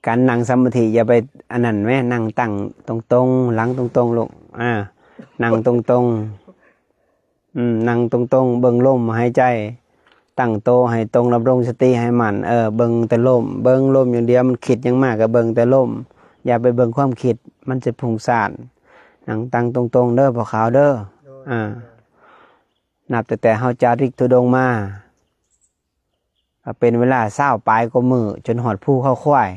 การนั่งสมาธิอย่าไปอันนั้นแม่นั่งตั้งตรงๆหลังตรงๆลูกนั่งตรงๆนั่งตรงๆเบิ่งลมหายใจตั้งโตให้ตรงรับรงสติให้มันเบิ่งแต่ลมเบิ่งลมอย่างเดียวมันคิดยังมากก็เบิ่งแต่ลมอย่าไปเบิ่งความคิดมันจะพุ่งซ่านนั่งตั้งตรงๆเด้อพ่อขาวเด้อนับแต่เฮาจาริกธุดงค์มาเป็นเวลา20ปลายก็มือจนหอดผู้เข้าควาย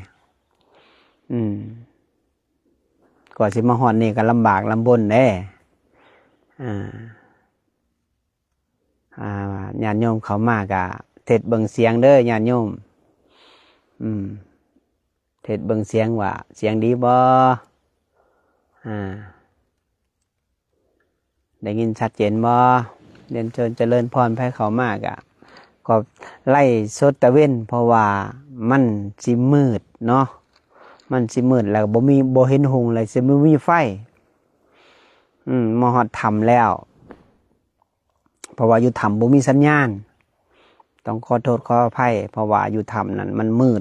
ก่อนสิมาหอดนี่ก็ลำบากลำบนเด้ญาติโยมเขามากะเทศเบิ่งเสียงเด้อญาติโยมเทศเบิ่งเสียงว่าเสียงดีบ่ได้ยินชัดเจนบ่เรียนเชิญเจริญพรให้เขามากะก็ไล่สดตะเว้นเพราะว่ามันสิมืดเนาะมันสิมืดแล้วบ่เห็นหงเลยสิบ่มีไฟมหอดธรรมแล้วเพราะว่าอยู่ธรรมบ่มีสัญญาณต้องขอโทษขออภัยเพราะว่าอยู่ธรรมนั้นมันมืด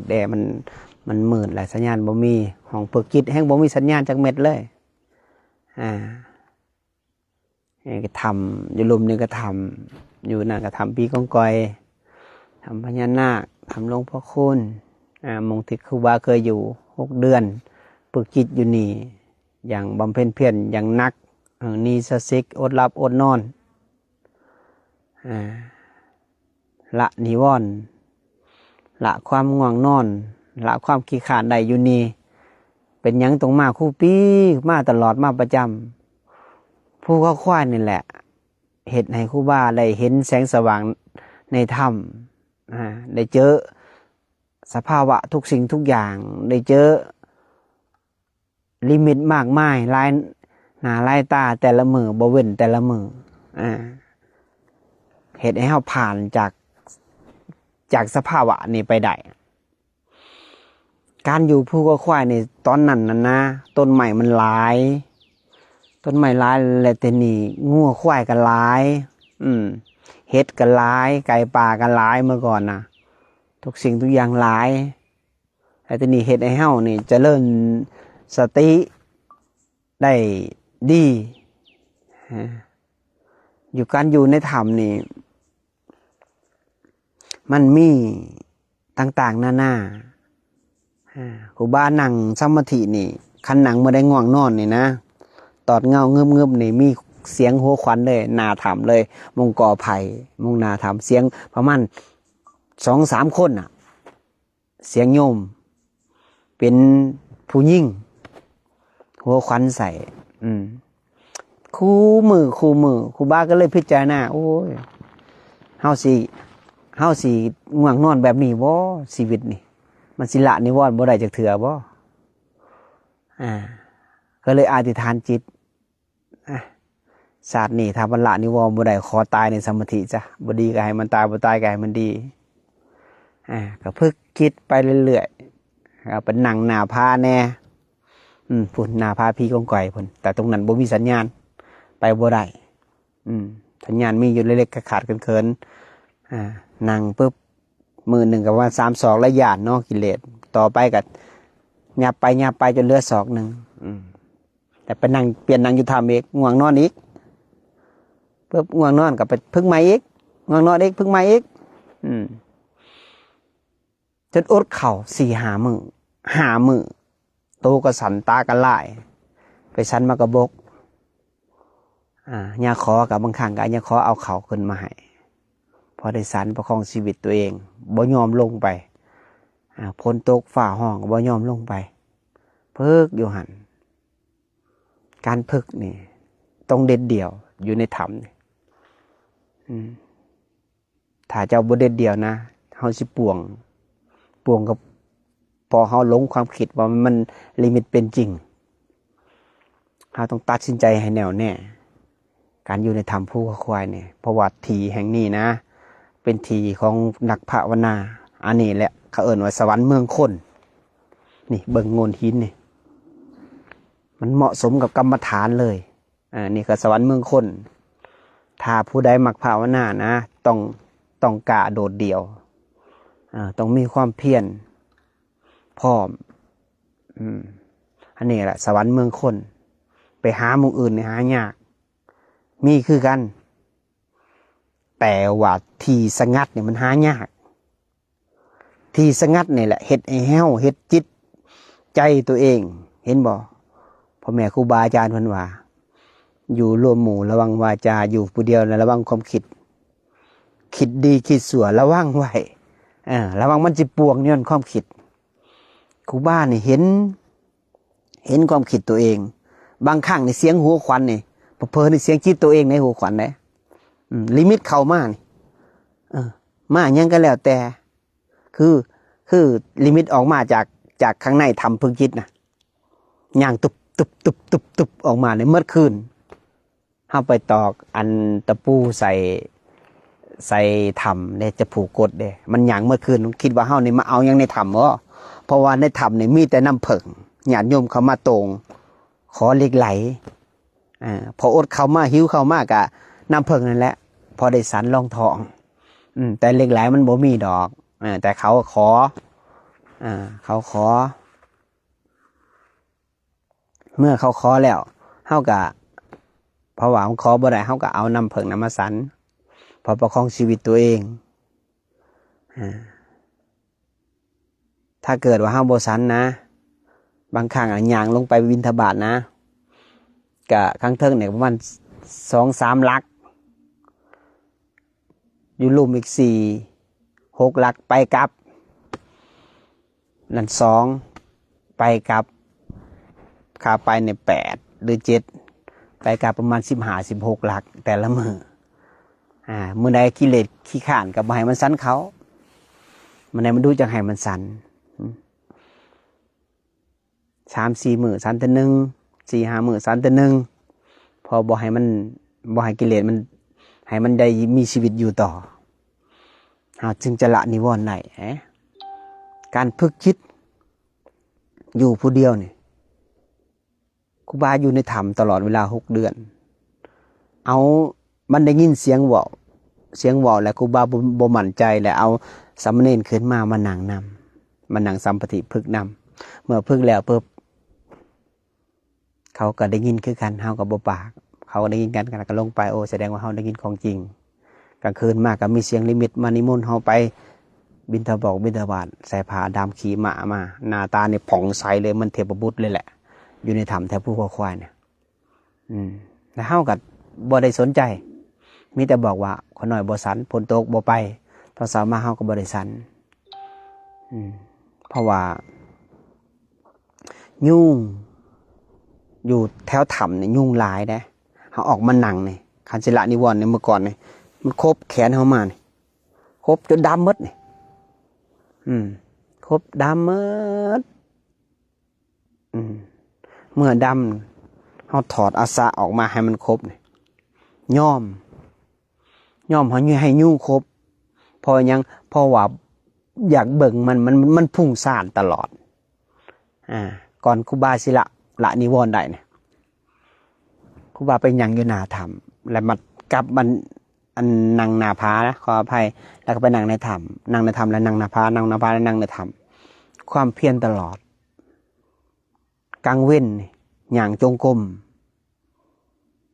มันมืดหลายสัญญาณบ่มีห้องฝึกจิตแห่งบ่มีสัญญาณจักเม็ดเลยก็ทำอยู่ลุมนี่ก็ทำอยู่นั่นก็ทำปีกองกอยทำพญานาคทำหลวงพ่อคุณมงที่ครูบาเคยอยู่6 เดือนฝึกจิตอยู่นี่อย่างบำเพ็ญเพียรอย่างนักนีสสิกอดหลับอดนอนละนิวรณ์ละความง่วงนอนละความขี้ขลาดใดอยู่นี่เป็นยังตรงมาคู่ปีมาตลอดมาประจำผู้เข้าควายนี่แหละเหตุให้ครูบาได้เห็นแสงสว่างในธรรมได้เจอสภาวะทุกสิ่งทุกอย่างได้เจอลิมิตมากมายหลายหน้าหลายตาแต่ละมือบ่เว้นแต่ละมือเหตุให้เราผ่านจากสภาวะนี้ไปได้การอยู่ผู้ก็ควายในตอนนั้นนะต้นใหม่มันหลายต้นไม้หลายแล้วแต่นี่งัวควายกันหลายเฮ็ดกันหลายไก่ป่ากันหลายเมื่อก่อนนะทุกสิ่งทุกอย่างหลายแต่แต่นี่เฮ็ดให้เฮานี่เจริญสติได้ดีอยู่การอยู่ในธรรมนี่มันมีต่างๆนานาครูบานั่งสมาธินี่คันหนังเมื่อได้ง่วงนอนนี่นะตอดเงาเงืบๆนี่มีเสียงหัวขวัญเลยนาถามเลยมงกอไผ่มงนาถามเสียงประมาณ2-3 คนเสียงโยมเป็นผู้ยิ่งหัวขวัญใส่คู่มือครูบาก็เลยพิจารณาโอ้ยเฮาสิง่วงนอนแบบนี้บ่ชีวิตนี่มันสิละนิวรณ์บ่ได้จักเถื่อบ่ก็เลยอธิษฐานจิตศาสตร์นี่ถ้ามันละนิวรณ์บ่ได้ขอตายในสมาธิจ้ะบ่ดีก็ให้มันตายบ่ตายก็ให้มันดีก็ฝึกคิดไปเรื่อยๆเป็นนั่งหน้าผาแน่พุ่นหน้าผาพี่กองก่อยพุ่นแต่ตรงนั้นบ่มีสัญญาณไปบ่ได้สัญญาณมีอยู่เล็กๆขาดเขินๆนั่งปึ๊บมือหนึ่งกับว่า3 ศอกและหยาดเนาะกิเลสต่อไปกับยับไปจนเหลือศอกหนึ่งแต่ไปนั่งเปลี่ยนนั่งอยู่ทำอีกง่วงนอนอีกปึ๊บง่วงนอนกับไปพึ่งไม้อีกง่วงนอนอีกพึ่งไม้อีกจนอดเข่า4-5 มื้อโตก็สันตากันลายไปสันมากระบกยาขอกับบางครั้งก็ยาขอเอาเข่าขึ้นมาให้พอได้สันประคองชีวิตตัวเองบ่ยอมลงไปพ้นตกฝ่าห้องบ่ยอมลงไปเพิกอยู่หันการพึกนี่ต้องเด็ดเดี่ยวอยู่ในธรรมถ้าเจ้าบ่เด็ดเดี่ยวนะเฮาสิป่วงกับพอเฮาหลงความคิดว่ามันลิมิตเป็นจริงเฮาต้องตัดสินใจให้แน่วแน่การอยู่ในธรรมผู้ควายเนี่ยเพราะว่าที่แห่งนี้นะเป็นที่ของนักภาวนาอันนี้แหละเขาเอิ้นว่าสวรรค์เมืองคนนี่เบิ่งโงนหินนี่มันเหมาะสมกับกรรมฐานเลยนี่คือสวรรค์เมืองคนถ้าผู้ใดมักภาวนานะต้องกล้าโดดเดี่ยวต้องมีความเพียรพร้อม อันนี้แหละสวรรค์เมืองคนไปหาหมู่อื่นเนี่ยหายากมีคือกันแต่ว่าที่สงัดเนี่ยมันหายากที่สงัดนี่แหละเฮ็ดให้แห้วเฮ็ดจิตใจตัวเองเห็นบ่พ่อแม่ครูบาอาจารย์เพิ่นว่าอยู่ร่วมหมู่ระวังวาจาอยู่ผู้เดียวนะระวังความคิดดีคิดชั่วระวังไว้ระวังมันสิป่วงย้อนความคิดครูบานี่เห็นความคิดตัวเองบางครั้งในเสียงหัวขวัญนี่เผลอๆในเสียงจิตตัวเองในหัวขวัญได้ลิมิตเข้ามานี่มาหยังก็แล้วแต่คือลิมิตออกมาจากข้างในทำพึงจิตนะย่างตุบออกมาในเมื่อคืนเฮาไปตอกอันตะปูใส่ถ้ำเนี่ยจะผูกกดเด้มันย่างเมื่อคืนคิดว่าเฮานี่มาเอายังในถ้ำเพราะว่าในถ้ำนี่มีแต่น้ำผึ้งญาติโยมเขามาตรงขอเหล็กไหลพออดเข้ามาหิวเข้ามากะน้ำผึ้งนั่นแหละพอได้สันรองทองแต่เหล็กไหลมันบ่มีดอกแต่เขาขอเมื่อเขาขอแล้วเฮากะเพราะว่าเขาขอบ่ได้เฮาก็เอาน้ำผึ้งน้ำมาสันพอประคองชีวิตตัวเองถ้าเกิดว่าเฮาบ่สันนะบางครั้งย่างลงไปบิณฑบาตนะกะครั้งเทิงเนี่ยประมาณ 2-3 ลักอยู่ลุ่มอีก4-6 ลักไปกลับนั่น2ไปกลับขาไปใน8หรือ7ไปกลับประมาณ15-16 ลักแต่ละมื้อมื้อใดกิเลสขี้ข้านก็บ่ให้มันสันเขามื้อใดมันดูจังให้มันสัน3-4 มื้อสันแต่1 4-5 มื้อสันแต่1พอบ่ให้กิเลสมันให้มันได้มีชีวิตอยู่ต่อจึงจะละนิวรณ์ได้การฝึกจิตอยู่ผู้เดียวนี่ครูบาอยู่ในถ้ำตลอดเวลา6 เดือนเอามันได้ยินเสียงเว้าแล้วครูบาบ่มั่นใจแล้วเอาสามเณรขึ้นมานั่งนำมานั่งสัมปติฝึกนำเมื่อฝึกแล้วปุ๊บเขาก็ได้ยินคือกันเฮาก็บ่ปากเขาก็ได้ยินกันก็ลงไปแสดงว่าเฮาได้ยินของจริงกลางคืนมากก็มีเสียงลิมิตมานิมนต์เฮาไปบิณฑบาตใส่ผ้าดำขี่ม้ามาหน้าตาเนี่ยผ่องใสเลยมันเทพบุตรเลยแหละอยู่ในถ้ำแถวภูเขาควายเนี่ยแต่เฮาก็บ่ได้สนใจมีแต่บอกว่าขอหน่อยบ่สันฝนตกบ่ไปตอนเช้ามาเฮาก็บ่ได้สันเพราะว่ายุ่งอยู่แถวถ้ำเนี่ยยุ่งหลายนะเฮาออกมานั่งนี่คันสิละนิวรณ์เนี่ยเมื่อก่อนนี่มันครบแขนเฮามานี่ครบจนดำหมดนี่ครบดำหมดเมื่อดำเฮาถอดอาสะออกมาให้มันครบนี่ย่อมเฮาให้ยุ่งครบเพราะว่าอยากเบิ่งมันพุ่งซ่านตลอดก่อนครูบาสิละนิวรณ์ได้เนี่ยครูบาไปยังอยู่หน้าถ้ำแล้วมากลับมันอันนั่งหน้าผานะขออภัยแล้วก็ไปนั่งในถ้ำแล้วนั่งหน้าผานั่งหน้าผาแล้วนั่งในถ้ำความเพียรตลอดกลางเว้นย่างจงกรม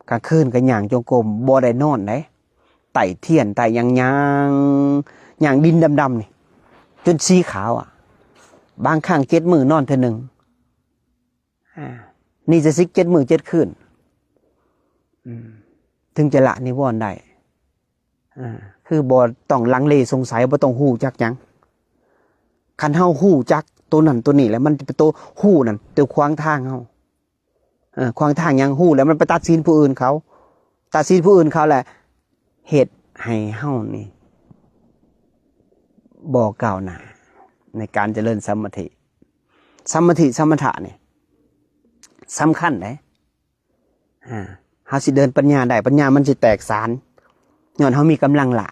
กลางคืนก็ย่างจงกรมบ่ได้นอนได้ไต่เทียนไต่ย่างดินดำๆนี่จนสีขาวบางครั้ง7 มื้อนอนเท่านึงนี่จะสิ7 มื้อ 7 คืนถึงจะละนิวรณ์ได้คือบ่ต้องลังเลสงสัยบ่ต้องฮู้จักหยังคันเฮาฮู้จักตัวนั้นตัวนี้แล้วมันจะเป็นตัวฮู้นั่นตัวขวางทางเฮาขวางทางหยังฮู้แล้วมันไปตัดสินผู้อื่นเขาแหละเหตุให้เฮานี่บ่ก้าวหน้าในการเจริญสมาธิสมถะนี่สำคัญเด้เฮาสิเดินปัญญาได้ปัญญามันสิแตกสารย้อนเฮามีกำลังละ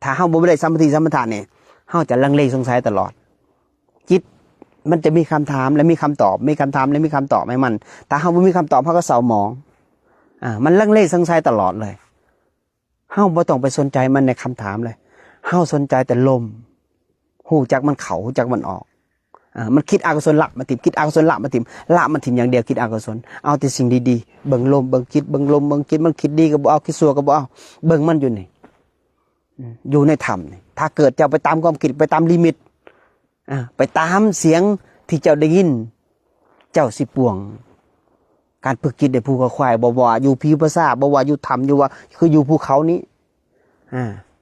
ถ้าเฮาบ่ได้สมถะเนี่ยเฮาจะลังเลสงสัยตลอดจิตมันจะมีคำถามและมีคำตอบมีคำถามและมีคำตอบให้มันถ้าเฮาบ่มีคำตอบเฮาก็เศร้าหมองมันลังเลสงสัยตลอดเลยเฮาบ่ต้องไปสนใจมันในคำถามเลยเฮาสนใจแต่ลมฮู้จักมันเข้าฮู้จักมันออก มันคิดอกุศลละมาติมคิดอกุศลละมาติมละมันถิ่มอย่างเดียวคิดอกุศลเอาแต่สิ่งดีๆเบิ่งลมเบิ่งคิดเบิ่งลมเบิ่งคิดมันคิดดีก็บ่เอาคิดชั่วก็บ่เอาเบิ่งมันอยู่นี่อยู่ในธรรมนี่ถ้าเกิดเจ้าไปตามความคิดไปตามลิมิตไปตามเสียงที่เจ้าได้ยินเจ้าสิป่วงการฝึกจิตในภูเขาควายบ่ว่าอยู่พิวภาษาบ่ว่าอยู่ธรรมอยู่ว่าคืออยู่ภูเขานี้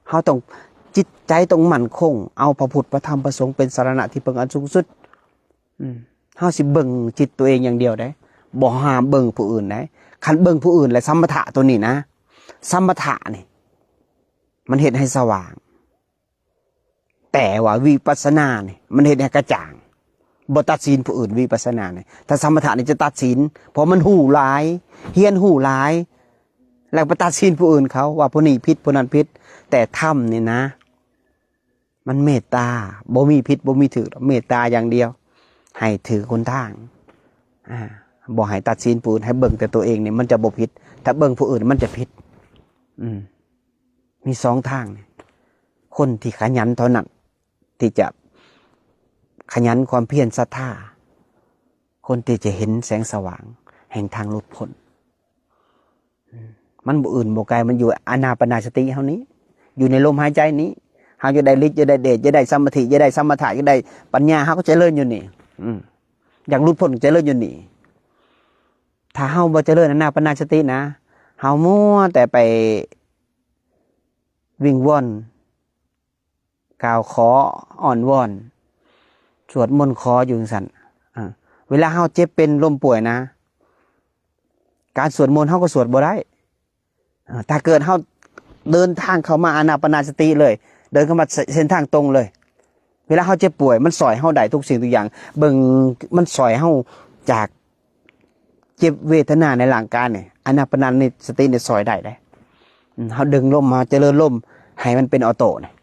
เฮาต้องจิตใจต้องมั่นคงเอาพระพุทธพระธรรมพระสงฆ์เป็นสรณะที่พึ่งอันสูงสุดเฮาสิเบิ่งจิตตัวเองอย่างเดียวได้บ่ห้ามเบิ่งผู้อื่นได้คันเบิ่งผู้อื่นและสัมปทะตัวนี้นะสัมปทะนี่มันเฮ็ดให้สว่างแต่ว่าวิปัสสนาเนี่ยมันเห็นให้กระจ่างบ่ตัดสินผู้อื่นวิปัสสนาเนี่ยถ้าสมถะนี่จะตัดสินเพราะมันหูหลายเฮียนหูหลายแล้วไปตัดสินผู้อื่นเขาว่าผู้นี้ผิดผู้นั้นผิดแต่ธรรมนี่นะมันเมตตาบ่มีผิดบ่มีถือเมตตาอย่างเดียวให้ถือคนทางบ่ให้ตัดสินผู้อื่นให้เบิ่งแต่ตัวเองเนี่ยมันจะบ่ผิดถ้าเบิ่งผู้อื่นมันจะผิดมีสองทางเนี่ยคนที่ขยันเท่านั้นที่จะขยันความเพียรศรัทธาคนที่จะเห็นแสงสว่างแห่งทางหลุดพ้นมันบ่อื่นบ่ไกลมันอยู่อานาปานสติเฮานี้อยู่ในลมหายใจนี้เฮาจะได้ฤทธิ์จะได้เดชจะได้สมาธิจะได้สมถะจะได้ปัญญาเฮาก็เจริญอยู่นี่อยากหลุดพ้นเจริญอยู่นี่ถ้าเฮาบ่เจริญอานาปานสตินะเฮามัวแต่ไปวิ่งว่อนกล่าวขออ่อนวอนสวดมนต์ขออยู่สั่นเวลาเฮาเจ็บเป็นลมป่วยนะการสวดมนต์เฮาก็สวดบ่ได้ถ้าเกิดเฮาเดินทางเข้ามาอานาปานสติเลยเดินเข้ามาเส้นทางตรงเลยเวลาเฮาเจ็บป่วยมันสอยเฮาได้ทุกสิ่งทุกอย่างเบิ่งมันสอยเฮาจากเจ็บเวทนาในร่างกายเนี่ยอานาปานสติเนี่ยสอยได้เฮาดึงลมมาเจริญลมให้มันเป็นออโต้เนี่ย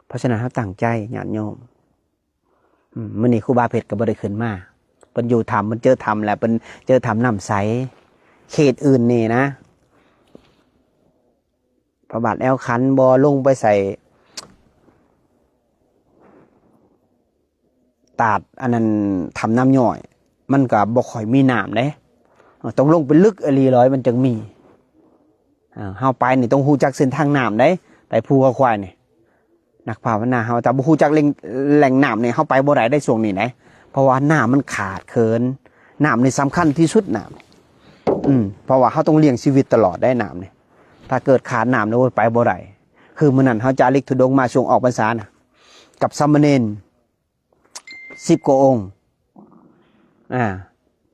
เพราะฉะนั้นเขาตั้งใจญาติโยมมื้อนี้ครูบาเพชรก็บ่ได้ขึ้นมาเพิ่นอยู่ธรรมมันเจอธรรมแหละเพิ่นเจอธรรมน้ำใสเขตอื่นนี่นะพระบาทแอวขันบ่ลงไปใส่ตาดอันนั้นทำน้ำย่อยมันก็บ่ค่อยมีน้ำเด้ต้องลงไปลึกอหลีร้อยมันจึงมีเฮาไปนี่ต้องฮู้จักเส้นทางน้ำเด้ไปภูเขาควายนี่นักภาวนาเฮาแต่บ่ฮู้จักแหล่งน้ำนี่เฮาไปบ่ได้ได้ช่วงนี้นะเพราะว่าน้ำมันขาดเคินน้ำนี่สำคัญที่สุดน้ำเพราะว่าเฮาต้องเลี้ยงชีวิตตลอดได้น้ำนี่ถ้าเกิดขาดน้ำแล้วไปบ่ได้คือมื้อนั้นเฮาจาริกธุดงค์มาช่วงออกพรรษาน่ะกับสามเณร10กว่าองค์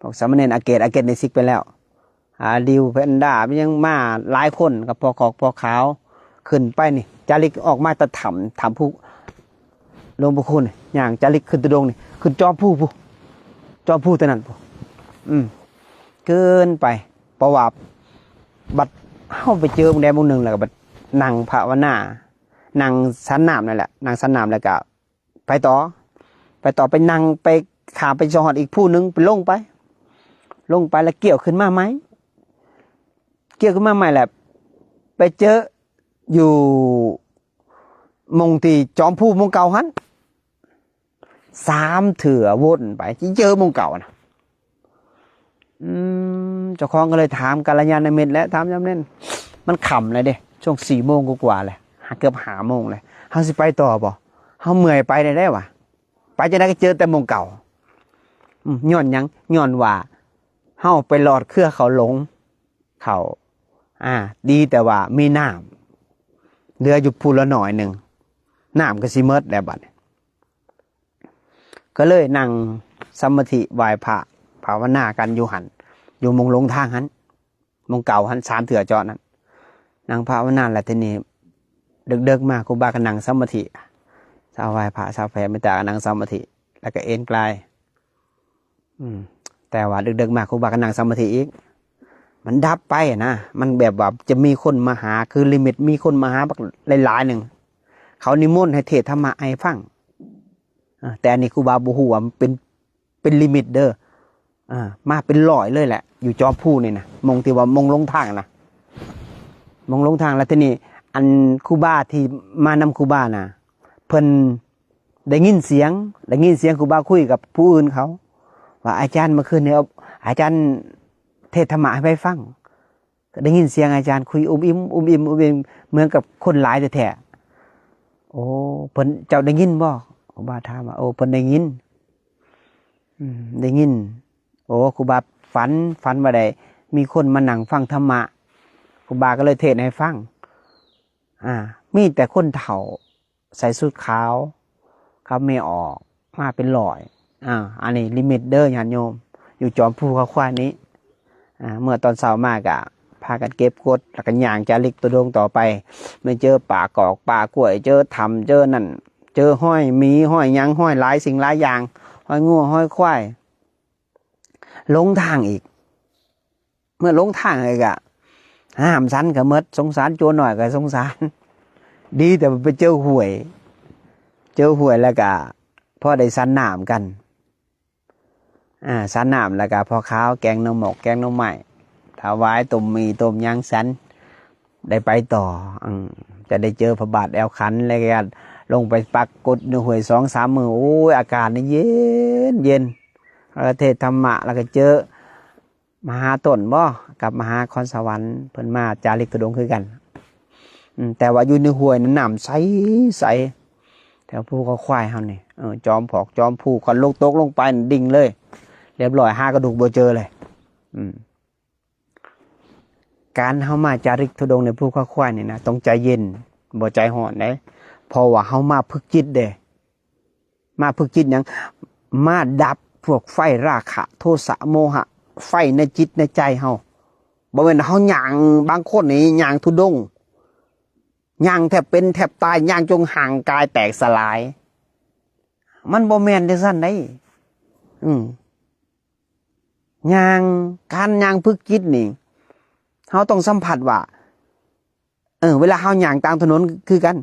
พวกสามเณรอาเกตในซิกไปแล้วดิวแพนด้ายังมาหลายคนกับพอขอกพอขาวขึ้นไปนี่จาริกออกมาตะถามผู้หลวงพ่อคุณอย่างจาริกขึ้นตุดงนี่ขึ้นจอมผู้แต่นั้นผู้เกินไปเพราะว่าบัดเข้าไปเจอมึงได้มึงหนึ่งแล้วก็บัดนั่งภาวนานั่งสันน้ำนั่นแหละนั่งสันน้ำแล้วก็ไปต่อไปนั่งไปขาไปจอดอีกผู้นึงไปลงไปแล้วเกี่ยวขึ้นมาไหมเกี่ยวขึ้นมาใหม่แหละไปเจออยู่มงที่จอมผู้มงเก่าหัน3 เถื่อวนไปเจอมงเก่านะเจ้าของก็เลยถามกัลยาณมิตรแล้วถามย้ำเล่นมันขำเลยเด้ช่วง4 โมงกว่าเลยเกือบ5 โมงเลยเขาสิไปต่อบ่เขาเมื่อยไปได้วะไปจะได้ก็เจอแต่มงเก่าย้อนยังย้อนว่าเขาไปหลอดเครือเขาหลงเขาดีแต่ว่ามีน้ำเรืออยู่พูละหน่อยหนึ่งน้ำก็สิเมิดแล้วบัดก็เลยนั่งสมาธิไหว้พระภาวนากันอยู่หันอยู่มงลงทางหันมงเก่าหัน3 เถื่อจอนั้นนั่งภาวนาแล้วทีนี้เด็กๆมาครูบาก็นั่งสมาธิสาวไหว้พระสาวแผ่เมตตานั่งสมาธิแล้วก็เอ็นกลายแต่ว่าเด็กๆมาครูบาก็นั่งสมาธิอีกมันดับไปนะมันแบบว่าจะมีคนมาหาคือลิมิตมีคนมาหาบักหลายๆหนึ่งเขานิมนต์ให้เทศธรรมะให้ฟังแต่อันนี้ครูบาบูฮูว่าเป็นลิมิตเด้อมาเป็น100เลยแหละอยู่จอมผู้นี่นะมงที่ว่ามงลงทางนะมงลงทางแล้วทีนี้อันครูบาที่มานำครูบานะเพิ่น ได้ยินเสียงครูบาคุยกับผู้อื่นเขาว่าอาจารย์เมื่อคืนเนี่ยอาจารย์เทศธรรมะให้ไปฟังก็ได้ยินเสียงอาจารย์คุยอิ่มเหมือนกับคนหลายแท้ๆโอ้เพิ่นเจ้าได้ยินบ่ครูบาถามว่าโอ้เพิ่นได้ยินได้ยินโอ้ครูบาฝันว่าได้มีคนมานั่งฟังธรรมะครูบาก็เลยเทศน์ให้ฟังมีแต่คนเฒ่าใส่ชุดขาวครับไม่ออกมาเป็นหลอยอันนี้ลิมิตเดอร์ญาติโยมอยู่จอมภูเขาควายนี้เมื่อตอนเช้ามากะพากันเก็บกดแล้วก็ย่างจาริกตัวดงต่อไปไม่เจอป่ากอกป่ากล้วยเจอทำเจอนั่นเจอห้อยมีห้อยยังห้อยหลายสิ่งหลายอย่างห้อยงัวห้อยควายลงทางอีกเมื่อลงทางเลยกะห้ามสันกับมดสงสารโจรหน่อยกับสงสารดีแต่ไปเจอหวยแล้วก็พ่อได้สันหนามกันสันหนามแล้วก็พอข้าวแกงน้ำหมกแกงน้ำใหม่ถวายต้มมีต้มยางสันได้ไปต่อจะได้เจอพระบาทแอลขันแล้วก็ลงไปปักกดในหวย2-3 มือโอ้ยอากาศนี่เย็นประเทศธรรมะแล้วก็เจอมหาต้นบ่กับมหาคอนสวรรค์เพิ่นมาจาริกตุดงคือกันแต่ว่าอยู่ในห้วยนั้นน้ำใสแถวภูเขาควายเฮานี่จอมผอกจอมภูคันลงตกลงไปดิ่งเลยเรียบร้อย5กระดูกบ่เจอเลยการเฮามาจาริกตุดงในภูเขาควายนี่นะต้องใจเย็นบ่ใจร้อนเด้เพราะว่าเฮามาฝึกจิตเด้มาฝึกจิตหยังมาดับพวกไฟราคะโทสะโมหะไฟในจิตในใจเฮาบ่แม่นเฮาย่างบางคนนี่ย่างทุดงย่างแทบเป็นแทบตายย่างจงห่างกายแตกสลายมันบ่แม่นจังซั่นได้ย่างการย่างฝึกจิตนี่เฮาต้องสัมผัสว่าเวลาเฮาย่างตามถนนคือกัน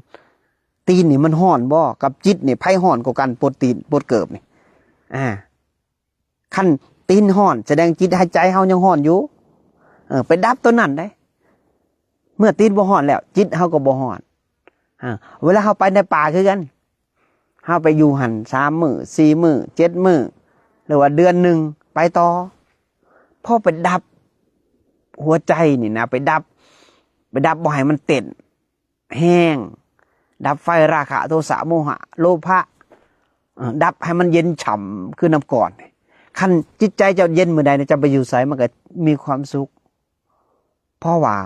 ตีนนี่มันร้อนบ่กับจิตนี่ไผร้อนกว่ากันปวดตีนปวดเกิบนี่คันตีนร้อนแสดงจิตหายใจเฮายังร้อนอยู่ไปดับตัวนั้นได้เมื่อตีนบ่ร้อนแล้วจิตเฮาก็บ่ร้อนเวลาเฮาไปในป่าคือกันเฮาไปอยู่หั่น3 มื้อ4 มื้อ7 มื้อหรือว่าเดือนหนึ่งไปต่อพอไปดับหัวใจนี่นะไปดับบ่ให้มันเต้นแห้งดับไฟราคะโทสะโมหะโลภะดับให้มันเย็นฉ่ำคือน้ำก่อนคันจิตใจจะเย็นเมื่อใดจะไปอยู่ไสมันก็มีความสุขเพราะว่า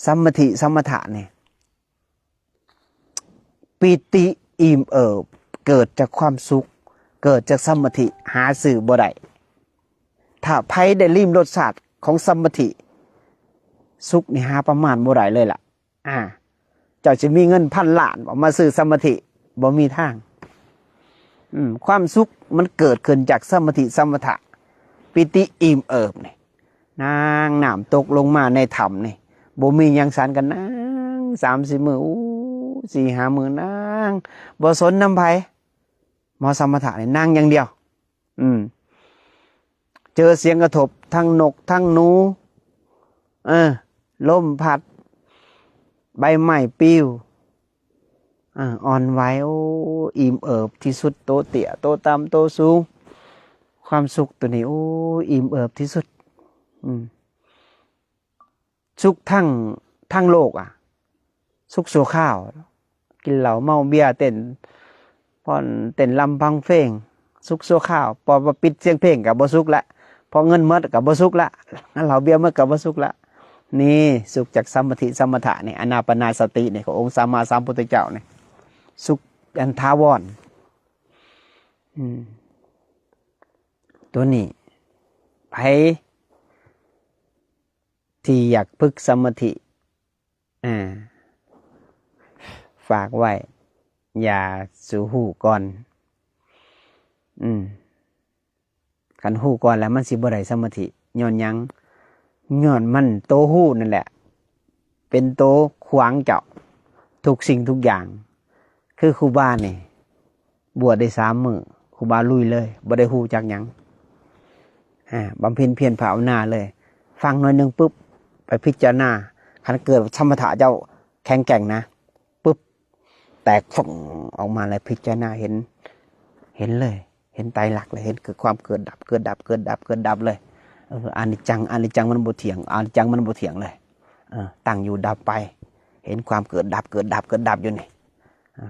สัมมติสัมมถะเนี่ยปิติอิ่มเอิบเกิดจากความสุขเกิดจากสัมมติหาสื่อบ่ได้ถ้าไผได้ลิ้มรสชาติของสัมมติสุขนี่หาประมาณบ่ได้เลยล่ะเจ้าจะมีเงิน1,000 ล้านมาซื้อสัมมติบ่มีทางความสุขมันเกิดขึ้นจากสัมมติสัมมถะปิติอิ่มเอิบนี่นางน้ำตกลงมาในถ้ำนี่บ่มีหยังสันกันนาง3-4 มื้อ4-5 มื้อนางบ่สนน้ำไผหมอสัมมถะนี่นางอย่างเดียวเจอเสียงกระทบทั้งนกทั้งหนูลมพัดใบไม้ปลิวอ่อนไหวโอ้อิ่มเอิบที่สุดโตเตี่ยโตต่ำโตสูงความสุขตัวนี้โอ้อิ่มเอิบที่สุดสุขทั้งโลกสุขโซข้าวกินเหล้าเมาเบียร์เต้นพ่อนเต้นลำพังเพลงสุขโซข้าวพอปิดเสียงเพลงกับบ่สุขละพอเงินหมดกับบ่สุขละเหล้าเบียร์หมดกับบ่สุขละนี่สุขจากสัมมติสัมมถะนี่อานาปานสตินี่ขององค์สัมมาสัมพุทธเจ้านี่สุขอันถาวรตัวนี้ไผที่อยากฝึกสมาธิฝากไว้อย่าสู่หูก่อนคันหูก่อนแล้วมันสิบ่ได้สมาธิย้อนหยังย้อนมันโตหูนั่นแหละเป็นโตขวางเจ้าทุกสิ่งทุกอย่างคือครูบาเนี่ยบวชได้3 มื้อครูบาลุยเลยบ่ได้หูจักหยังบำเพ็ญเพียรภาวนาเลยฟังหน่อยนึงปุ๊บไปพิจารณาคันเกิดสมถะเจ้าแข็งแกร่งนะปุ๊บแต ตกฝ่งออกมาเลยพิจารณาเห็นเลยเห็นไตรลักษณ์เลยเห็นคือความเกิดดับเกิดดับเกิดดับเกิดดับเลยอนิจจังมันบ่เถียงอนิจจังมันบ่เถียงเลยตั้งอยู่ดับไปเห็นความเกิดดับเกิดดับเกิดดับอยู่นี่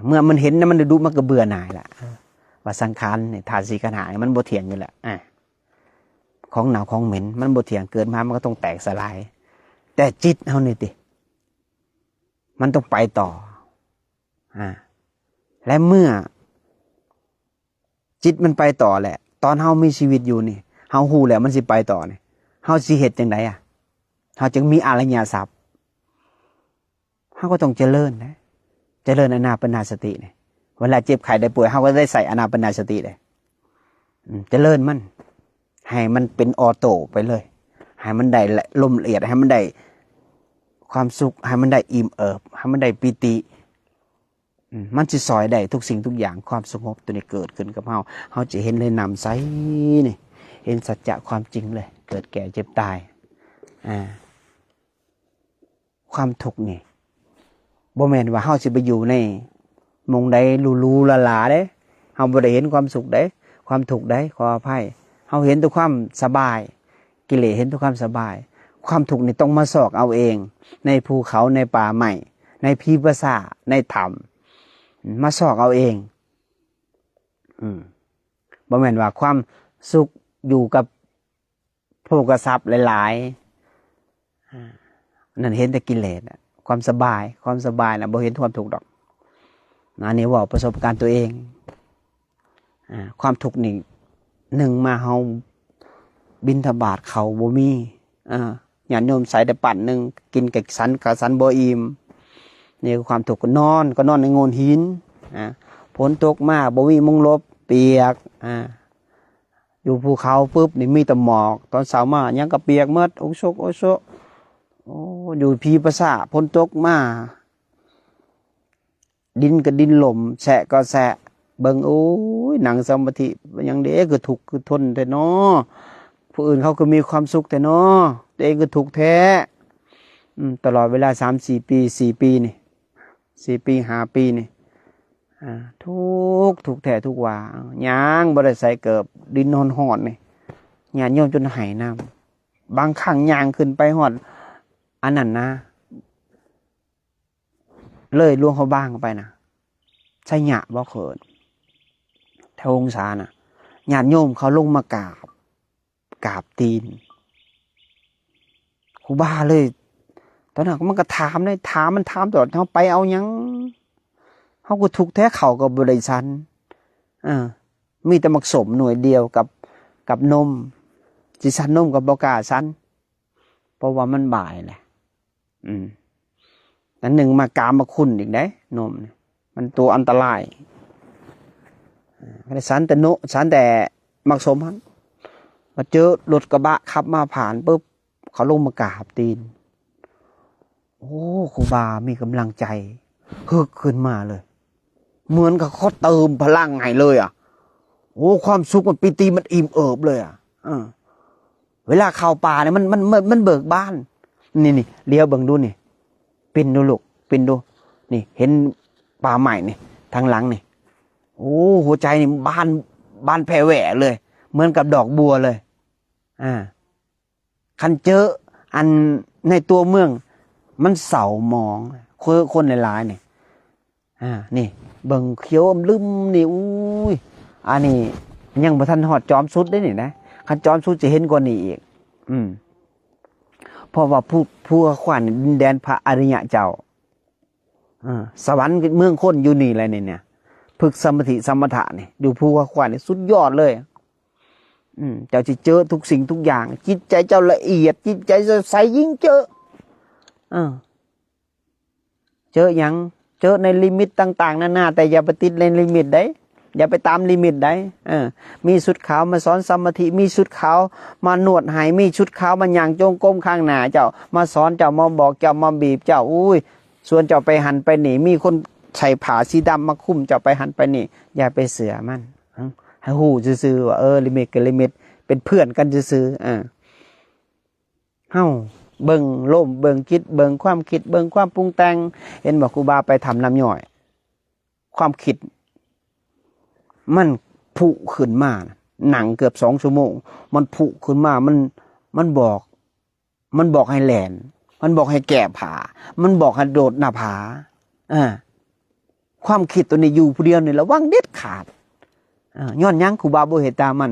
เมื่อมันเห็นนะมันดูมันก็เบื่อหน่ายละว่าสังขารเนี่ยธาตุสี่ขันธ์ห้ามันบ่เถียงอยู่แหละของหนาวของเหม็นมันบ่เถียงเกิดมามันก็ต้องแตกสลายแต่จิตเฮานี่ติมันต้องไปต่อและเมื่อจิตมันไปต่อแหละตอนเฮามีชีวิตอยู่นี่เฮาฮู้แล้วมันสิไปต่อนี่เฮาสิเฮ็ดจังไดเฮาจึงมีอริยทรัพย์เฮาก็ต้องเจริญนะเจริญอานาปานสตินี่เวลาเจ็บไข้ได้ป่วยเฮาก็ได้ใส่อานาปานสติเลยเจริญมันให้มันเป็นออโต้ไปเลยให้มันได้ลมละเอียดให้มันได้ความสุขให้มันได้อิ่มเอิบให้มันได้ปิติมันสิซอยได้ทุกสิ่งทุกอย่างความสงบตัวนี้เกิดขึ้นกับเฮาจะเห็นเลยนำใสนี่เห็นสัจจะความจริงเลยเกิดแก่เจ็บตายความทุกข์นี่บ่แม่นว่าเฮาสิไปอยู่ในมงใดลูๆลาๆเด้เฮาบ่ได้เห็นความสุขเด้ความทุกข์เด้ขออภัยเฮาเห็นแต่ความสบายกิเลสเห็นแต่ความสบายความทุกข์นี่ต้องมาสอกเอาเองในภูเขาในป่าใหม่ในพีภาษาในธรรมมาสอกเอาเองบ่แม่นว่าความสุขอยู่กับโภคทรัพย์หลายๆนั่นเห็นแต่กิเลสความสบายนะบ่เห็นความทุกข์ดอกอันนี้ว่าประสบการณ์ตัวเองความทุกข์นี่หนึ่งมาเฮาบิณฑบาตเขาบ่มีญาติโยมใส่แต่ปั่นหนึ่งกินกับสันบ่อิ่มนี่คือความทุกข์ก็นอนในโงนหินฝนตกมาบ่มีมุงลบเปียกอยู่ภูเขาปุ๊บนี่มีแต่หมอกตอนเช้ามายังก็เปียกหมดโอโซอยู่พีภาษาฝนตกมาดินก็ดินหล่มแฉะก็แฉะเบิ่งโอ้ยหนังสมาธิยังเด้คือทุกข์คือทนแต่น้อผู้อื่นเขาก็มีความสุขแต่น้อตัวเองก็ทุกข์แท้ตลอดเวลา 3-4 ปี 4 ปีนี่4 ปี 5 ปีนี่ทุกข์แท้ทุกว่าย่างบ่ได้ใส่เกิบดินหอนๆนี่ญาติโยมจนหายน้ำบางครั้งย่างขึ้นไปฮอดอันนั้นนะเลยล่วงเขาบ้างไปนะใช่หยะบ่เขินแถวองศาน่ะญาติโยมเขาลงมากราบตีนครูบาเลยตอนนั้นมันก็ถามเลยมันถามตลอดเขาไปเอายังเขาก็ทุกแท้เขากับบริษัทมีแต่มักสมหน่วยเดียวกับนมจิสันนมกับบอกาสันเพราะว่ามันบ่ายแหละอันหนึ่งมากามมาคุณอีกได้นมเนี่ยมันตัวอันตรายสันแต่มักสมฮันมาเจอรถกระบะขับมาผ่านปุ๊บเขาลงมากราบตีนโอ้ครูบามีกำลังใจฮึกขึ้นมาเลยเหมือนกับเขาเติมพลังให้เลยโอ้ความสุขมันปิติมันอิ่มเอิบเลยเวลาเข้าป่าเนี่ยมันเบิกบานนี่เลี้ยวเบิ่งดูนี่ปิ่นดูลูกปิ่นดูนี่เห็นป่าใหม่นี่ทางหลังนี่โอ้หัวใจนี่บานแผ่แหวะเลยเหมือนกับดอกบัวเลยคันเจออันในตัวเมืองมันเศร้าหมองคนหลายๆนี่นี่เบิ่งเขียวลืมนี่อุ้ยอันนี้ยังบ่ทันฮอดจอมสุดได้นี่นะคันจอมสุดจะเห็นกว่านี้อีกเพราะว่าผู้ขวัญดินแดนพระอริยะเจ้าสวรรค์เมืองคนอยู่นี่แหละเนี่ยฝึกสมาธิสมถะนี่อยู่ผู้ขวัญนี่สุดยอดเลยเจ้าจะเจอทุกสิ่งทุกอย่างจิตใจเจ้าละเอียดจิตใจใสยิ่งเจออย่างเจอในลิมิตต่างๆนานาแต่อย่าไปติดในลิมิตได้อย่าไปตามลิมิตได้มีชุดขาวมาสอนสมาธิมีชุดขาวมาหนวดหายมีชุดขาวมาย่างจงก้มข้างหน้าเจ้ามาสอนเจ้ามาบอกเจ้ามาบีบเจ้าอุ้ยส่วนเจ้าไปหันไปหนีมีคนใส่ผ้าสีดำมาคุ้มเจ้าไปหันไปหนีอย่าไปเสือมันให้หูซื่อๆว่าลิมิตกับลิมิตเป็นเพื่อนกันซื่อเฮ้าเบิ่งลมเบิ่งคิดเบิ่งความคิดเบิ่งความปรุงแต่งเห็นบอกครูบาไปทำน้ำย่อย ความคิดมันผุขึ้นมาหนังเกือบ2 ชั่วโมงมันผุขึ้นมามันบอกให้แหลนมันบอกให้แก่ผามันบอกให้โดดหน้าผาความคิดตัวนี้อยู่ผู้เดียวนี่ระวังเด็ดขาดย้อนยังครูบาบ่เห็นตามมัน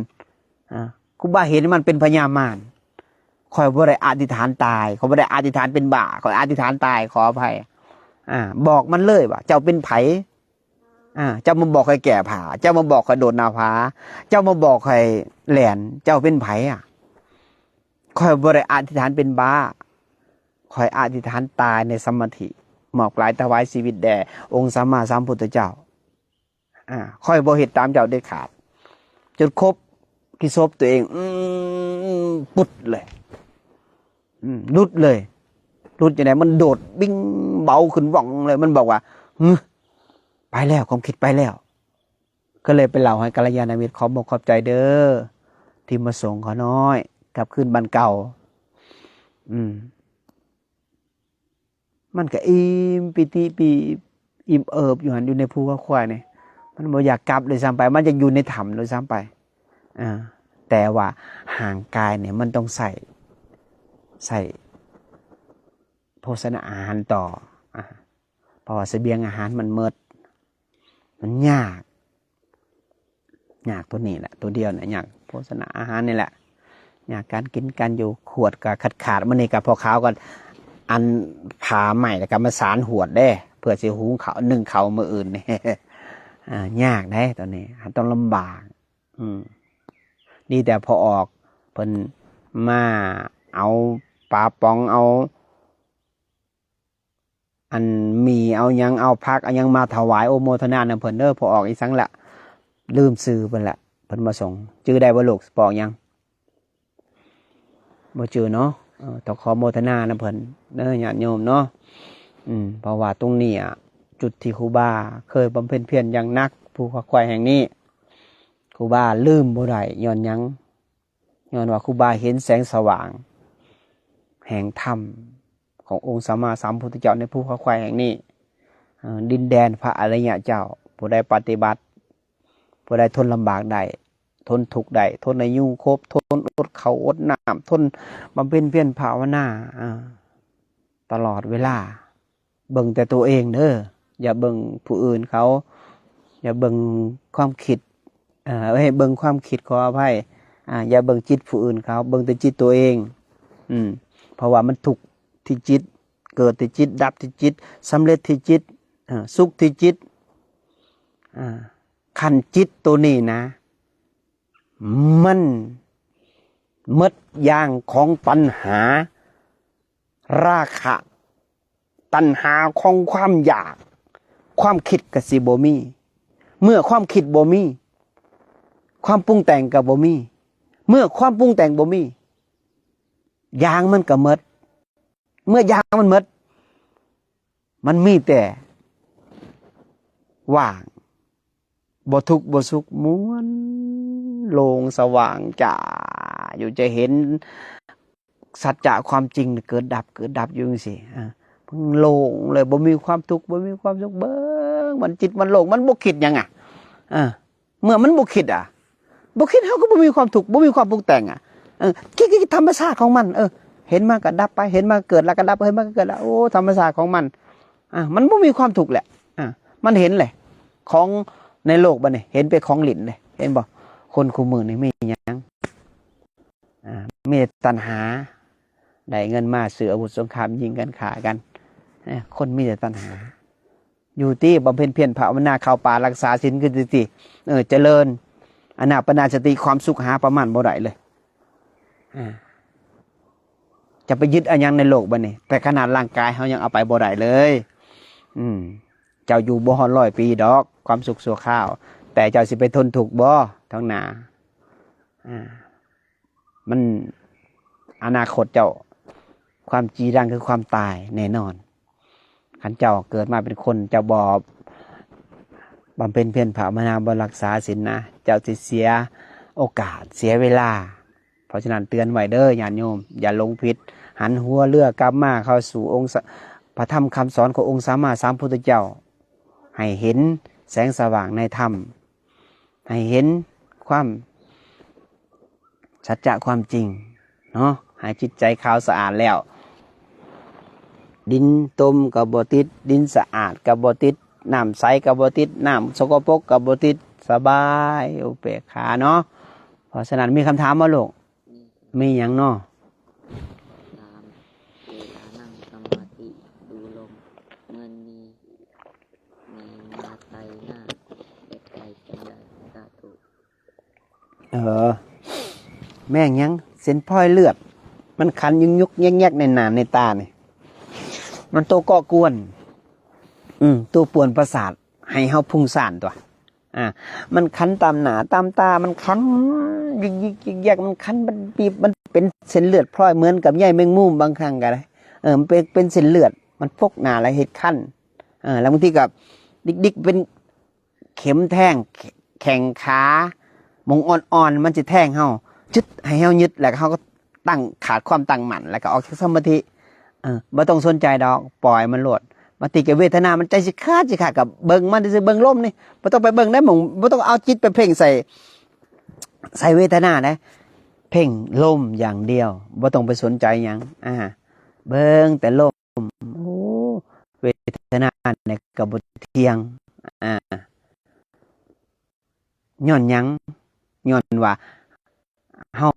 ครูบาเห็นมันเป็นพญามารคอยบ่ได้อธิษฐานตายเขาบ่ได้อธิษฐานเป็นบ้าคอยอธิษฐานตายขออภัยบอกมันเลยว่าเจ้าเป็นไผเจ้ามาบอกให้แก่ผาเจ้ามาบอกให้โดดหน้าผาเจ้ามาบอกให้แหลนเจ้าเป็นไผคอยบ่ได้อธิษฐานเป็นบ้าคอยอธิษฐานตายในสมาธิหมอบกลายถวายชีวิตแด่องค์สัมมาสัมพุทธเจ้าคอยบ่เฮ็ดตามเจ้าเด็ดขาดจนครบกิศพตัวเองปุดเลยรุดเลยรุดอย่างไรมันโดดบิ้งเบาขึ้นว่องเลยมันบอกว่าไปแล้วความคิดไปแล้วก็เลยไปเล่าให้กัลยาณมิตรขอบอกขอบใจเด้อที่มาส่งขอน้อยกลับคืนบ้านเก่ามันก็อิ่มปิติปีอิ่มเอิบอยู่หันอยู่ในภูเขาควายเนี่ยมันบ่อยากกลับเลยซ้ำไปมันจะอยู่ในถ้ำเลยซ้ำไปแต่ว่าห่างกายเนี่ยมันต้องใส่โภชนาอาหารต่อเพราะว่าเสบียงอาหารมันหมดมันยากตัวนี้แหละตัวเดียวเนี่ยยากโภชนาอาหารนี่แหละยากการกินการอยู่ขวดกับขาดมันนี่กับพอขาวกันอันผ่าใหม่แล้วก็มาสารหวดได้เพื่อจะหุงเขานึ่งเขามืออื่นเนี่ยยากได้ตอนนี้ต้องลำบากดีแต่พอออกเพิ่นมาเอาปลาปองเอาอันมีเอายังเอาพักเอายังมาถวายโอโมทนาเพิ่นเด้อพอออกอีสังละลืมซื้อเพิ่นละเพิ่นมาส่งจื้อได้บ่ลูกปอกยังบ่จื้อเนาะต้องขอโมทนาเพิ่นเด้อญาติโยมเนาะเพราะว่าตรงนี้จุดที่ครูบาเคยบำเพ็ญเพียรอย่างนักภูเขาควายแห่งนี้ครูบาลืมบ่ได้ย้อนยังย้อนว่าครูบาเห็นแสงสว่างแห่งธรรมขององค์สัมมาสัมพุทธเจ้าในภูเขาควายแห่งนี้ดินแดนพระอริยเจ้าผู้ใดปฏิบัติผู้ใดทนลำบากได้ทนทุกข์ได้ทนอายุครบทนอดเขาอดน้ำทนบำเพ็ญเพียรภาวนาตลอดเวลาเบิ่งแต่ตัวเองเด้ออย่าเบิ่งผู้อื่นเขาอย่าเบิ่งความคิดให้เบิ่งความคิดขออภัยอย่าเบิ่งจิตผู้อื่นเขาเบิ่งแต่จิตตัวเองเพราะว่ามันทุกข์ที่จิตเกิดที่จิตดับที่จิตสำเร็จที่จิตสุขที่จิตขันจิตตัวนี้นะมันมดอย่างของตัณหาราคะตัณหาของความอยากความคิดกับสิบ่มีเมื่อความคิดบ่มีความปรุงแต่งกับบ่มีเมื่อความปรุงแต่งบ่มียางมันก็หมดเมื่อยางมันหมดมันมีแต่ว่างบ่ทุกข์บ่สุขม้วนโล่งสว่างจ้าอยู่จะเห็นสัจจะความจริงเกิดดับอยู่จังซี่เพิ่งโล่งเลยบ่มีความทุกข์บ่มีความสุขเบิ่งมันจิตมันโล่งมันบ่คิดหยังเมื่อมันบ่คิดบ่คิดเฮาก็บ่มีความทุกข์บ่มีความปรุงแต่งคิดธรรมชาติของมันเห็นมาก็ดับไปเห็นมาเกิดแล้วก็ดับเห็นมาก็เกิดแล้วโอ้ธรรมชาติของมันมันบ่มีความทุกข์แหละมันเห็นแหละของในโลกบัดนี้เห็นเป็นของหลินเลยเห็นบ่คนคู่มือนี่มีหยังมีตัณหาได้เงินมาซื้ออาวุธสงครามยิงกันฆ่ากันคนมีแต่ตัณหาอยู่ที่บำเพ็ญเพียรภาวนาเข้าป่ารักษาศีลคือสิเจริญอนาปานสติความสุขหาประมาณบ่ได้เลยจะไปยึดอะไรในโลกบัดนี้แต่ขนาดร่างกายเขายังเอาไปบ่ได้เลยเจ้าอยู่บ่ฮอด100 ปีดอกความสุขชั่วคราวแต่เจ้าสิไปทนทุกข์บ่ทั้งหน้ามันอนาคตเจ้าความจีรังคือความตายแน่นอนขันเจ้าเกิดมาเป็นคนเจ้าบ่บำเพ็ญเพียรภาวนาบ่รักษาศีลนะเจ้าสิเสียโอกาสเสียเวลาเพราะฉะนั้นเตือนไว้เด้อญาติโยมอย่าหลงผิดหันหัวเรือกลับมาเข้าสู่องค์พระธรรมคำสอนขององค์สัมมาสัมพุทธเจ้าให้เห็น แสงสว่างในธรรมให้เห็นความสัจจะความจริงเนาะให้จิตใจขาวสะอาดแล้วดินต้มกับบ่ติดดินสะอาดกับบ่ติดน้ำใสกับบ่ติดน้ำสกปรกกับบ่ติดสบายอุเบกขาเนาะเพราะฉะนั้นมีคำถามมาลูกมีอย่างเนาะตามเวลานั่งสมาธิดูลมเงินมีในมาไตหน้าเด็กไก่เป็นใหญ่สาธุแม่งยังเส้นพลอยเลือดมันคันยุกแยกในหนามในตาเนี่ยมันตัวก่อกวนตัวป่วนประสาทให้เฮาพุ่งซ่านตัวมันคันตามหนาตามตามันคันยิกแยกมันคันมันบีบมันเป็นเส้นเลือดพลอยเหมือนกับใยแมงมุมบางครั้งก็ได้มันเป็นเส้นเลือดมันพกหนาแล้วเฮ็ดคันแล้วบางทีกับดิกเป็นเข็มแทงแข่งขามงอ่อนๆมันจะแทงเฮาจึดให้เฮายึดแล้วเฮาก็ตั้งขาดความตั้งมั่นแล้วก็ออกจากสมาธิบ่ต้องสนใจดอกปล่อยมันโลดมาติกับเวทนามันใจสิขาดกับเบิ่งมันสิเบิ่งลมนี่บ่ต้องไปเบิ่งได้หม่องบ่ต้องเอาจิตไปเพ่งใส่เวทนานะเพ่งลมอย่างเดียวบ่ต้องไปสนใจหยังเบิ่งแต่ลมโอ้เวทนาเนี่ยก็บ่เที่ยงย้อนหยังย้อนว่าเฮา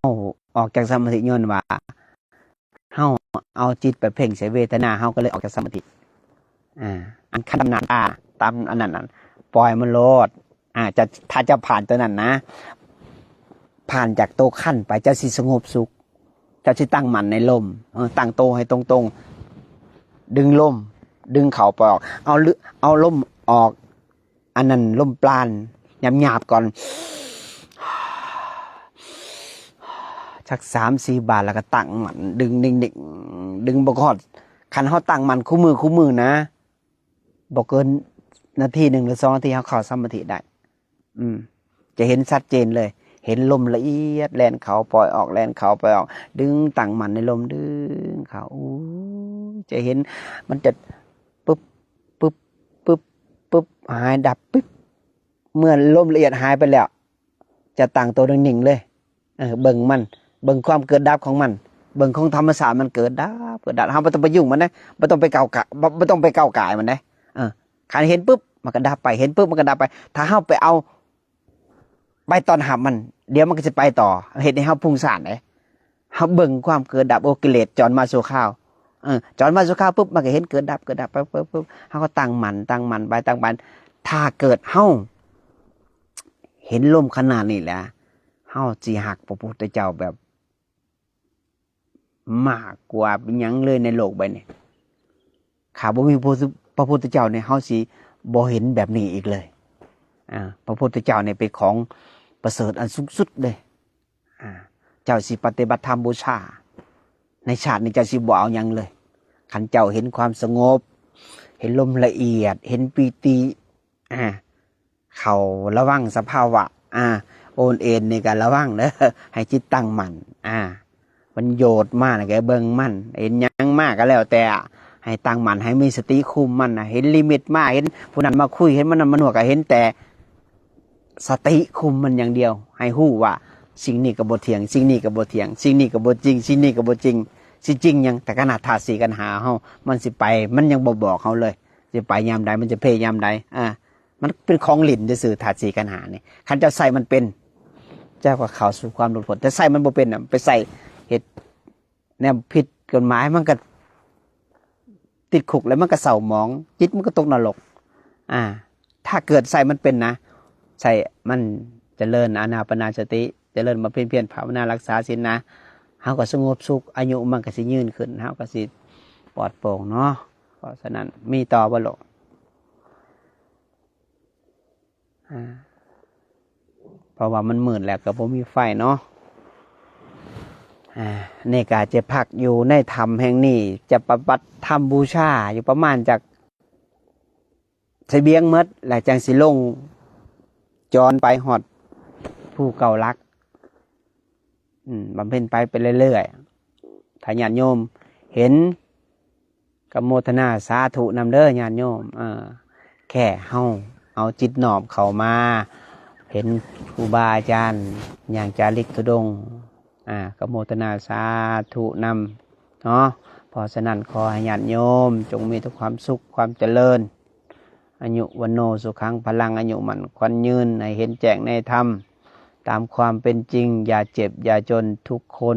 ออกจากสมาธิย้อนว่าเฮาเอาจิตไปเพ่งใส่เวทนาเฮาก็เลยออกจากสมาธิอันขั้นตำนานตามอันนั้นปล่อยมันโลดถ้าจะผ่านตัวนั้นนะผ่านจากโตขั้นไปจะสิสงบสุขจะสิตั้งมั่นในลมตั้งโตให้ตรงๆดึงลมดึงเข่าไปออกเอาลมออกอันนั้นลมปราณหยาบๆก่อนสัก3-4 บาทแล้วก็ตั้งมันดึงดึงบ่ฮอดคันเฮาตั้งมันคู่มือนะบ่เกินนาที1หรือ2นาทีเฮาเข้าสมาธิได้จะเห็นชัดเจนเลยเห็นลมละเอียดแล่นเข้าปล่อยออกแล่นเข้าปล่อยออกดึงตั้งมันในลมดึงเข้าจะเห็นมันจะปึ๊บปึ๊บปึ๊บปึ๊บหายดับปึ๊บเมื่อลมละเอียดหายไปแล้วจะตั้งตัวนิ่งๆเลยเบิ่งมันเบิ่งความเกิดดับของมันเบิ่งของธรรมชาติมันเกิดดับเฮาบ่ต้องไปยุ่งมันนะบ่ต้องไปก้าวกายมันนะคันเห็นปุ๊บมันก็ดับไปเห็นปุ๊บมันก็ดับไปถ้าเฮาไปเอาไปตอนหับมันเดี๋ยวมันก็จะไปต่อเฮ็ดให้เฮาพุ่งซ่านเด้เฮาเบิ่งความเกิดดับโอกิเลสจรมาสู่ข้าวจรมาสู่ข้าวปุ๊บมันก็เห็นเกิดดับปุ๊บเฮาก็ตั้งมั่นไปตั้งมั่นถ้าเกิดเฮาเห็นลมขนาดนี้แหละเฮาสิฮักพระพุทธเจ้าแบบมากกว่าเป็นหยังเลยในโลกใบนี้ข้าบ่มีพระพุทธเจ้าเนี่ยเฮาสิบ่เห็นแบบนี้อีกเลยพระพุทธเจ้าเนี่ยเป็นของประเสริฐอันสูงสุดเลยเจ้าสิปฏิบัติธรรมบูชาในชาตินี้เจ้าสิบ่เอาหยังเลยคันเจ้าเห็นความสงบเห็นลมละเอียดเห็นปีติเขาระวังสภาวะโอนเอ็นในการระวังเด้อให้จิตตั้งมั่นมันโยดมากนะแกเบิ่งมันเห็นยังมากก็แล้วแต่ให้ตั้งมั่นให้มีสติคุมมันเห็นลิมิตมากเห็นผู้นั้นมาคุยเห็นมันมาหนวกก็เห็นแต่สติคุมมันอย่างเดียวให้ฮู้ว่าสิ่งนี้ก็บ่เที่ยงสิ่งนี้ก็บ่เที่ยงสิ่งนี้ก็บ่จริงสิ่งนี้ก็บ่จริงสิจริงยังแต่ขนาดธาตุ4กันหาเฮามันสิไปมันยังบ่บอกเฮาเลยสิไปยามใดมันจะเพยยามใดมันเป็นของหลินซื่อธาตุ4กันหานี่คันเจ้าใส่มันเป็นเจ้าก็เข้าสู่ความหลุดพ้นแต่ใส่มันบ่เป็นไปใส่เฮ็ดแนวผิดกฎหมายมันก็ติดคุกแล้วมันก็เศร้าหมองจิตมันก็ตกนรกถ้าเกิดใส่มันเป็นนะใส่มันเจริญอานาปานสติเจริญมาเพียรภาวนารักษาศีลนะเฮาก็สงบสุขอายุมันก็สิยืนขึ้นเฮาก็สิปลอดโปร่งเนาะเพราะฉะนั้นมีต่อบ่ล่ะเพราะว่ามันมืดแล้วก็บ่มีไฟเนาะนี่ก็จะพักอยู่ในธรรมแห่งนี้จะปฏิบัติธรรมบูชาอยู่ประมาณจากเสบียงหมดแล้วจังสิลงจรไปฮอดผู้เก่ารักบำเพ็ญไปเรื่อยๆถ้าญาติโยมเห็นก็โมทนาสาธุนำเด้อญาติโยมแค่เฮา เอาจิตหนอบเข้ามา เห็นครูบาอาจารย์อย่างจาริกธุดงค์ก็โมทนาสาธุนำเนาะเพราะฉะนั้นขอให้ญาติโยมจงมีแต่ความสุขความเจริญอายุวันโนสุขังพลังอายุมันควันยืนให้เห็นแจ้งในธรรมตามความเป็นจริงอย่าเจ็บอย่าจนทุกคน